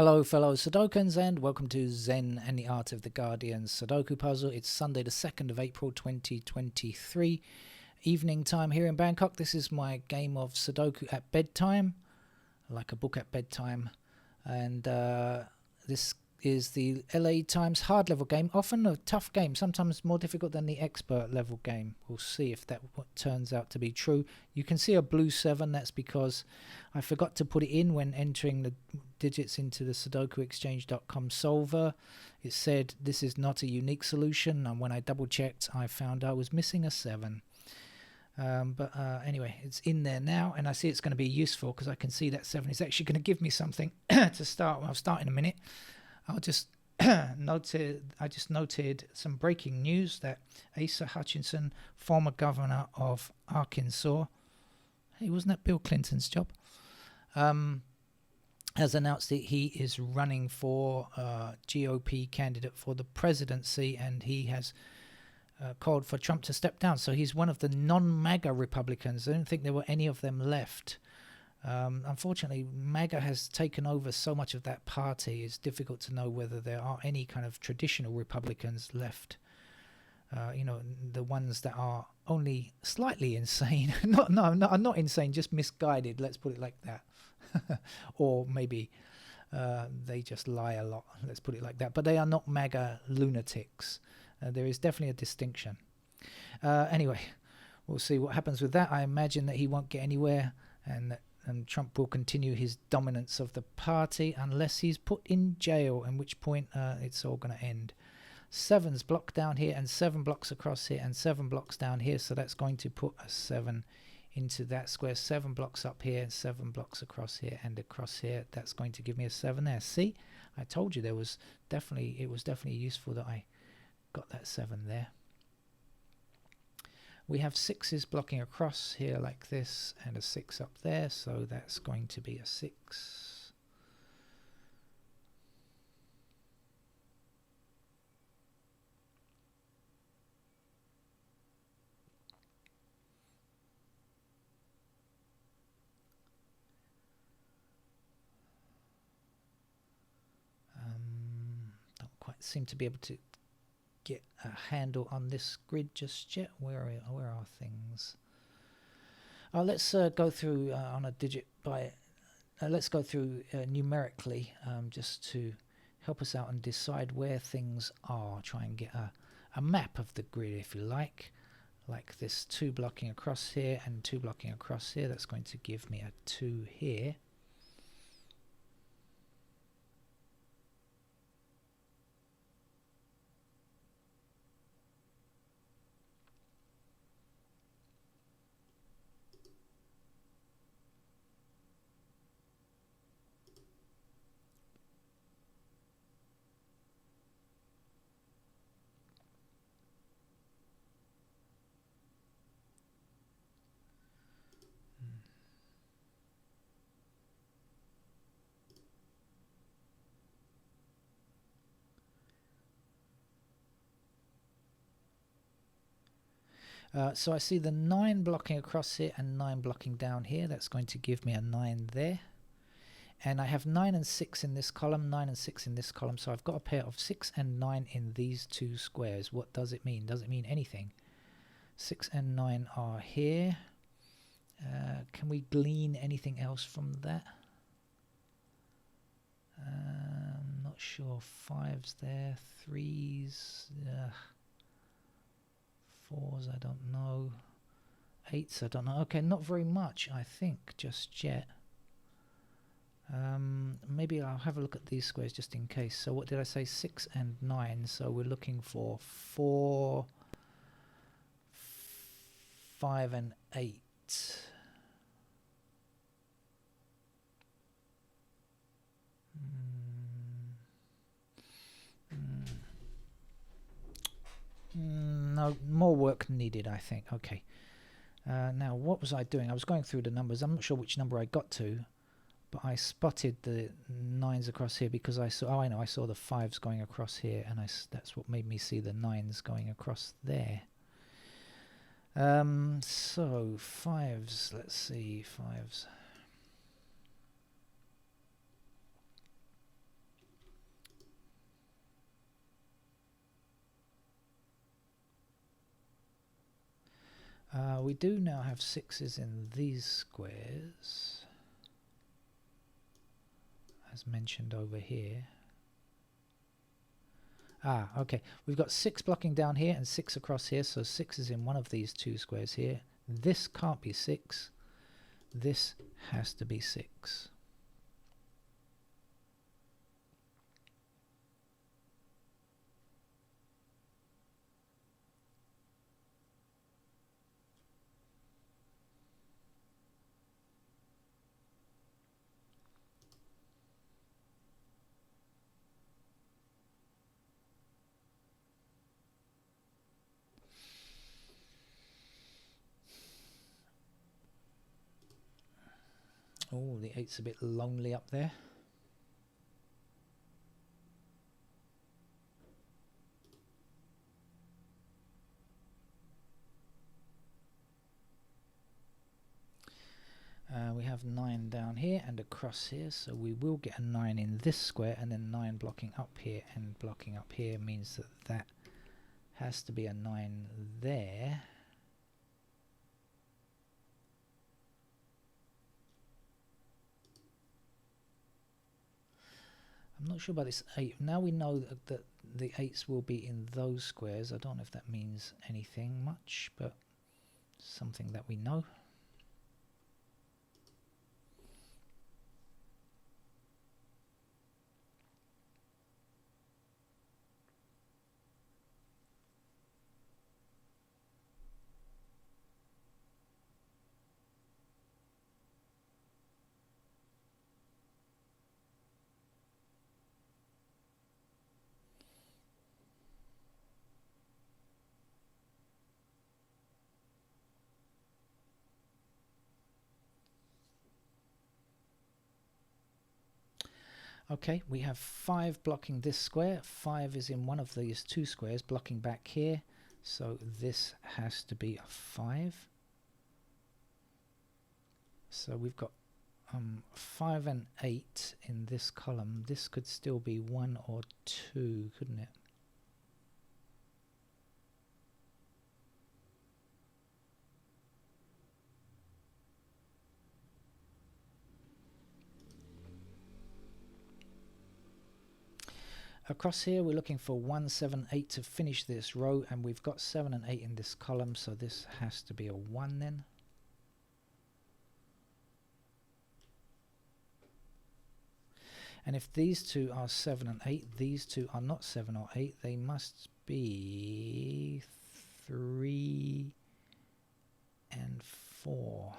Hello fellow Sudokans and welcome to Zen and the Art of the Guardian Sudoku Puzzle. It's Sunday the 2nd of April 2023, evening time here in Bangkok. This is my game of Sudoku at bedtime, like a book at bedtime. And this is the LA Times hard level game, often a tough game, sometimes more difficult than the expert level game. We'll see if that turns out to be true. You can see a blue 7, that's because I forgot to put it in when entering the digits into the SudokuExchange.com solver. It said this is not a unique solution, and when I double checked I found I was missing a 7. But anyway, it's in there now, and I see it's going to be useful because I can see that 7 is actually going to give me something to start. I'll start in a minute. I'll just noted some breaking news that Asa Hutchinson, former governor of Arkansas, hey, wasn't that Bill Clinton's job? Has announced that he is running for GOP candidate for the presidency, and he has called for Trump to step down. So he's one of the non-MAGA Republicans. I don't think there were any of them left. Unfortunately, MAGA has taken over so much of that party. It's difficult to know whether there are any kind of traditional Republicans left. The ones that are only slightly insane. not insane, just misguided. Let's put it like that. Or maybe they just lie a lot. Let's put it like that. But they are not MAGA lunatics. There is definitely a distinction. Anyway, we'll see what happens with that. I imagine that he won't get anywhere, and Trump will continue his dominance of the party unless he's put in jail, at which point it's all going to end. 7's blocked down here, and 7 blocks across here, and 7 blocks down here, so that's going to put a 7 into that square. 7 blocks up here, and 7 blocks across here and across here. That's going to give me a 7 there. See, I told you it was definitely useful that I got that 7 there. We have 6's blocking across here like this, and a 6 up there, so that's going to be a 6. Don't quite seem to be able to get a handle on this grid just yet. Where are things? Let's go through on a digit by. Let's go through numerically, just to help us out and decide where things are. Try and get a map of the grid, if you like this 2 blocking across here and 2 blocking across here. That's going to give me a 2 here. So I see the 9 blocking across here and 9 blocking down here. That's going to give me a 9 there. And I have 9 and 6 in this column, 9 and 6 in this column. So I've got a pair of 6 and 9 in these 2 squares. What does it mean? Does it mean anything? 6 and 9 are here. Can we glean anything else from that? Not sure. 5's there, 3's... 4's, I don't know. 8's, I don't know. Okay, not very much, I think, just yet. Maybe I'll have a look at these squares just in case. So what did I say? 6 and 9. So we're looking for 4, 5 and 8. No, more work needed, I think. Okay. Now, what was I doing? I was going through the numbers. I'm not sure which number I got to, but I spotted the 9's across here because I saw. Oh, I know. I saw the 5's going across here, and that's what made me see the 9's going across there. So 5's. Let's see, 5's. We do now have 6s in these squares, as mentioned over here. Okay, we've got 6 blocking down here and 6 across here, so 6 is in one of these 2 squares here. This can't be 6. This has to be 6. Oh, the 8's a bit lonely up there. We have 9 down here and across here, so we will get a 9 in this square, and then 9 blocking up here and blocking up here means that that has to be a 9 there. I'm not sure about this 8. Now we know that the 8s will be in those squares. I don't know if that means anything much, but something that we know. Okay, we have 5 blocking this square. 5 is in one of these 2 squares blocking back here, so this has to be a 5. So we've got 5 and 8 in this column. This could still be 1 or 2, couldn't it? Across here we're looking for 1, 7, 8 to finish this row, and we've got 7 and 8 in this column, so this has to be a 1 then. And if these two are 7 and 8, these two are not 7 or 8, they must be 3 and 4.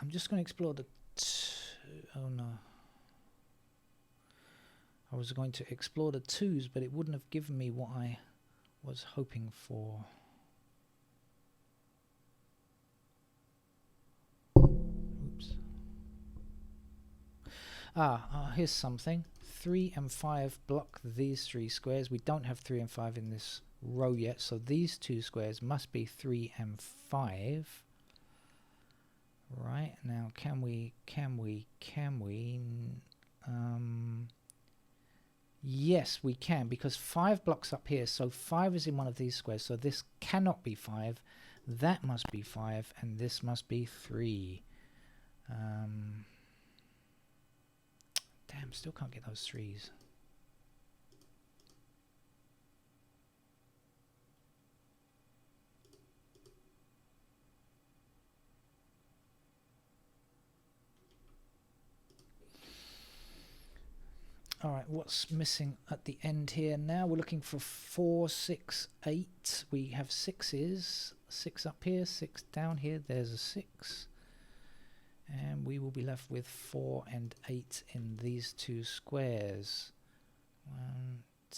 I'm just going to explore the oh no. I was going to explore the 2s, but it wouldn't have given me what I was hoping for. Oops. Here's something. 3 and 5 block these 3 squares. We don't have 3 and 5 in this row yet, so these 2 squares must be 3 and 5. Right, now can we yes, we can, because 5 blocks up here, so 5 is in one of these squares, so this cannot be 5. That must be 5, and this must be 3. Damn, still can't get those 3s. Alright, what's missing at the end here now? We're looking for 4, 6, 8. We have 6s. 6 up here, 6 down here. There's a 6. And we will be left with 4 and 8 in these two squares. 1, 2...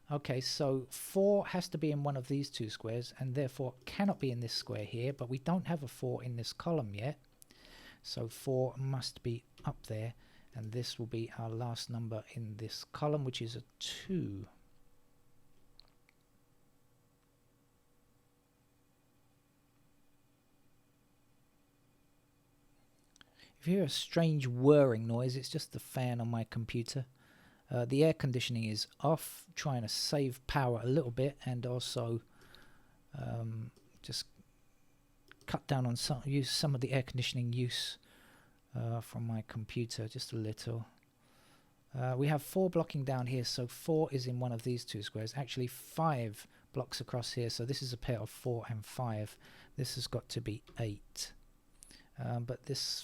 okay, so 4 has to be in one of these two squares and therefore cannot be in this square here, but we don't have a 4 in this column yet, so 4 must be up there, and this will be our last number in this column, which is a 2. If you hear a strange whirring noise, it's just the fan on my computer. The air conditioning is off, trying to save power a little bit, and also just cut down on some of the air conditioning use from my computer, just a little. We have 4 blocking down here, so 4 is in one of these two squares. Actually 5 blocks across here, so this is a pair of 4 and 5. This has got to be 8. But this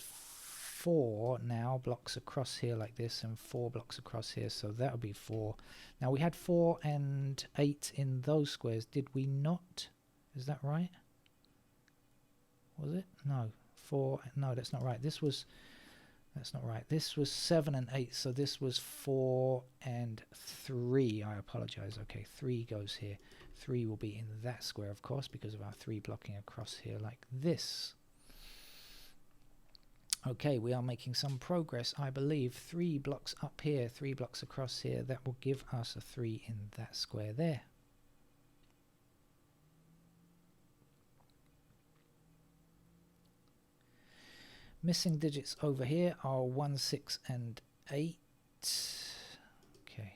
4 now blocks across here like this, and 4 blocks across here, so that would be 4. Now we had 4 and 8 in those squares, did we not? Is that right? Was it? No. 4, no, that's not right. That's not right. This was 7 and 8, so this was 4 and 3. I apologize. Okay, 3 goes here. 3 will be in that square, of course, because of our 3 blocking across here like this. Okay, we are making some progress, I believe. 3 blocks up here, 3 blocks across here. That will give us a 3 in that square there. Missing digits over here are 1, 6, and 8. Okay.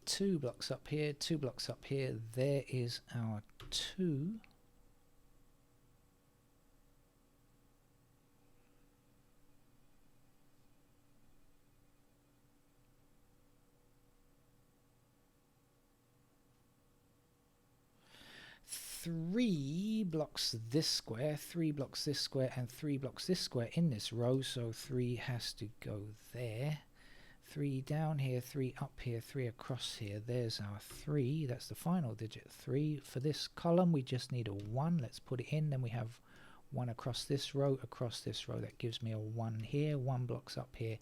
Two blocks up here, 2 blocks up here. There is our 2. Three blocks this square, 3 blocks this square, and 3 blocks this square in this row, so 3 has to go there. 3 down here, 3 up here, 3 across here. There's our 3. That's the final digit, 3. For this column, we just need a 1. Let's put it in. Then we have 1 across this row, across this row. That gives me a 1 here. 1 blocks up here.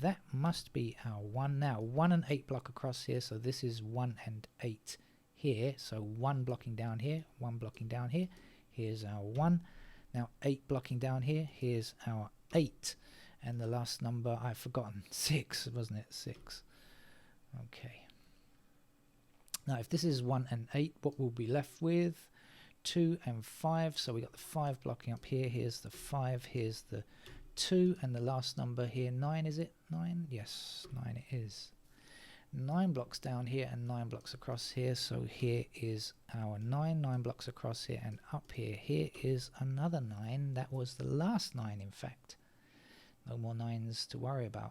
That must be our 1. Now, 1 and 8 block across here, so this is 1 and 8 here. So 1 blocking down here, 1 blocking down here. Here's our 1. Now 8 blocking down here. Here's our 8. And the last number I've forgotten, 6, wasn't it? 6. Okay. Now if this is 1 and 8, what we'll be left with? 2 and 5. So we got the 5 blocking up here. Here's the 5. Here's the 2. And the last number here, 9, is it? 9? Yes, 9 it is. 9 blocks down here and 9 blocks across here. So here is our 9. 9 blocks across here and up here. Here is another 9. That was the last 9, in fact. No more 9s to worry about.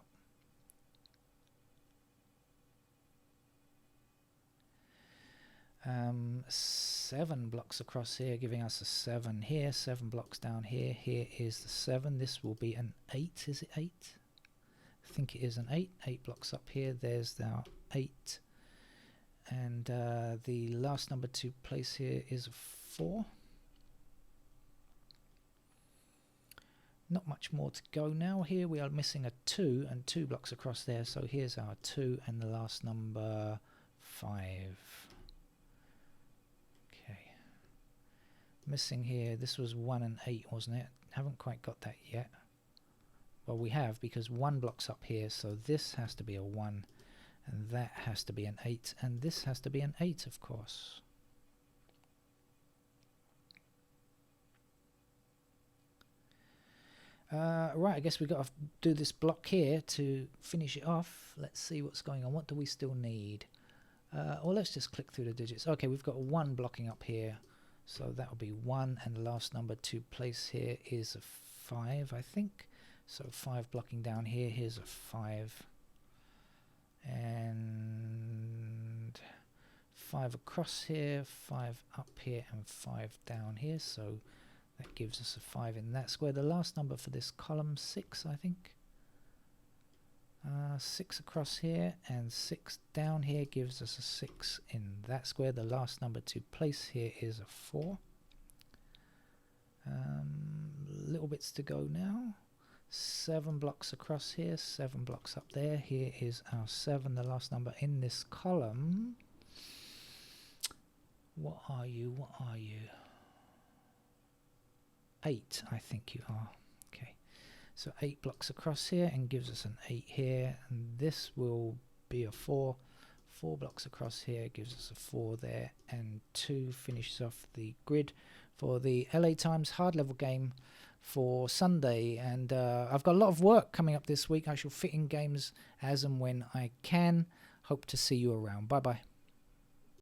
Seven blocks across here, giving us a 7 here. 7 blocks down here. Here is the 7. This will be an 8. Is it 8? I think it is an 8. 8 blocks up here. There's our 8. And the last number to place here is 4. Not much more to go now. Here we are missing a 2 and 2 blocks across there. So here's our 2 and the last number 5. Okay. missing here. This was 1 and 8, wasn't it? Haven't quite got that yet. Well, we have, because 1 blocks up here, so this has to be a 1, and that has to be an 8, and this has to be an 8, of course. Right, I guess we've got to do this block here to finish it off. Let's see what's going on. What do we still need? Well, let's just click through the digits. Okay, we've got 1 blocking up here, so that will be 1, and the last number to place here is a 5, I think. So 5 blocking down here. Here's a 5, and 5 across here, 5 up here, and 5 down here. So that gives us a 5 in that square. The last number for this column, 6, I think. 6 across here and 6 down here gives us a 6 in that square. The last number to place here is a 4. Little bits to go now. 7 blocks across here, 7 blocks up there. Here is our 7, the last number in this column. What are you? What are you? 8, I think you are. Okay, so 8 blocks across here and gives us an 8 here, and this will be a 4. 4 blocks across here gives us a 4 there, and 2 finishes off the grid for the LA Times hard level game for Sunday. And I've got a lot of work coming up this week. I shall fit in games as and when I can. Hope to see you around. Bye bye.